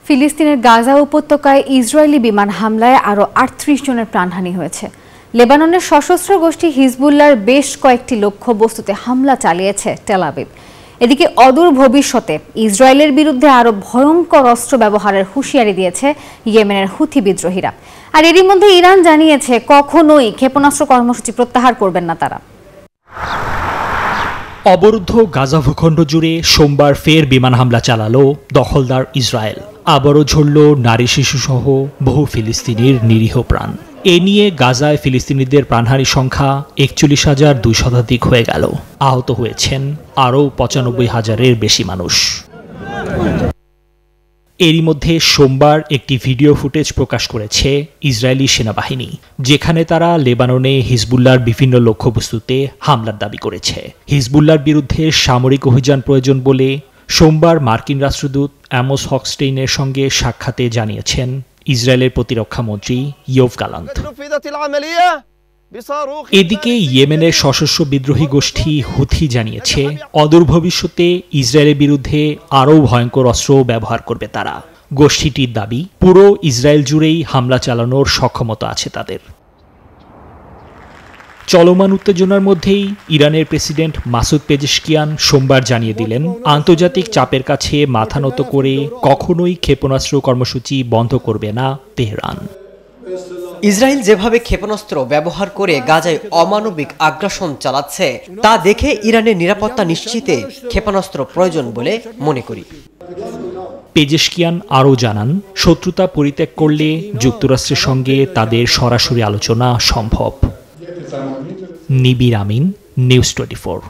ফিলিস্তিনের গাজা উপত্যকায় ইসরায়েলি বিমান হামলায় আরও ৩৮ জনের প্রাণহানি হয়েছে। লেবাননের সশস্ত্র গোষ্ঠী হিজবুল্লাহর বেশ কয়েকটি লক্ষ্যবস্তুতে হামলা চালিয়েছে তেল আবিব। এদিকে অদূর ভবিষ্যতে ইসরায়েলের বিরুদ্ধে আরও ভয়ঙ্কর অস্ত্র ব্যবহারের হুঁশিয়ারি দিয়েছে ইয়েমেনের হুথি বিদ্রোহীরা। আর এরই মধ্যে ইরান জানিয়েছে কখনোই ক্ষেপণাস্ত্র কর্মসূচি প্রত্যাহার করবেন না তারা। অবরুদ্ধ গাজা ভূখণ্ড জুড়ে সোমবার ফের বিমান হামলা চালালো দখলদার ইসরায়েল। আবারও ঝরল নারী শিশুসহ বহু ফিলিস্তিনির নিরীহ প্রাণ। এ নিয়ে গাজায় ফিলিস্তিনিদের প্রাণহানির সংখ্যা ৪১,২০০ হয়ে গেল। আহত হয়েছেন আরও ৯৫,০০০-এর বেশি মানুষ। এরই মধ্যে সোমবার একটি ভিডিও ফুটেজ প্রকাশ করেছে ইসরায়েলি সেনাবাহিনী, যেখানে তারা লেবাননে হিজবুল্লাহর বিভিন্ন লক্ষ্যবস্তুতে হামলার দাবি করেছে। হিজবুল্লাহর বিরুদ্ধে সামরিক অভিযান প্রয়োজন বলে সোমবার মার্কিন রাষ্ট্রদূত অ্যামোস হকস্টেইনের সঙ্গে সাক্ষাতে জানিয়েছেন ইসরায়েলের প্রতিরক্ষা মন্ত্রী ইয়োভ গালান্ত। এদিকে ইয়েমেনের সশস্ত্র বিদ্রোহী গোষ্ঠী হুথি জানিয়েছে অদূর ভবিষ্যতে ইসরায়েলের বিরুদ্ধে আরও ভয়ঙ্কর অস্ত্র ব্যবহার করবে তারা। গোষ্ঠীটির দাবি, পুরো ইসরায়েল জুড়েই হামলা চালানোর সক্ষমতা আছে তাদের। চলমান উত্তেজনার মধ্যেই ইরানের প্রেসিডেন্ট মাসুদ পেজেশকিয়ান সোমবার জানিয়ে দিলেন, আন্তর্জাতিক চাপের কাছে মাথা নত করে কখনোই ক্ষেপণাস্ত্র কর্মসূচি বন্ধ করবে না তেহরান। ইসরায়েল যেভাবে ক্ষেপণাস্ত্র ব্যবহার করে গাজায় অমানবিক আগ্রাসন চালাচ্ছে তা দেখে ইরানের নিরাপত্তা নিশ্চিতে ক্ষেপণাস্ত্র প্রয়োজন বলে মনে করি। পেজেশকিয়ান আরও জানান, শত্রুতা পরিত্যাগ করলে যুক্তরাষ্ট্রের সঙ্গে তাদের সরাসরি আলোচনা সম্ভব। নিবির আমিন, নিউজ 24।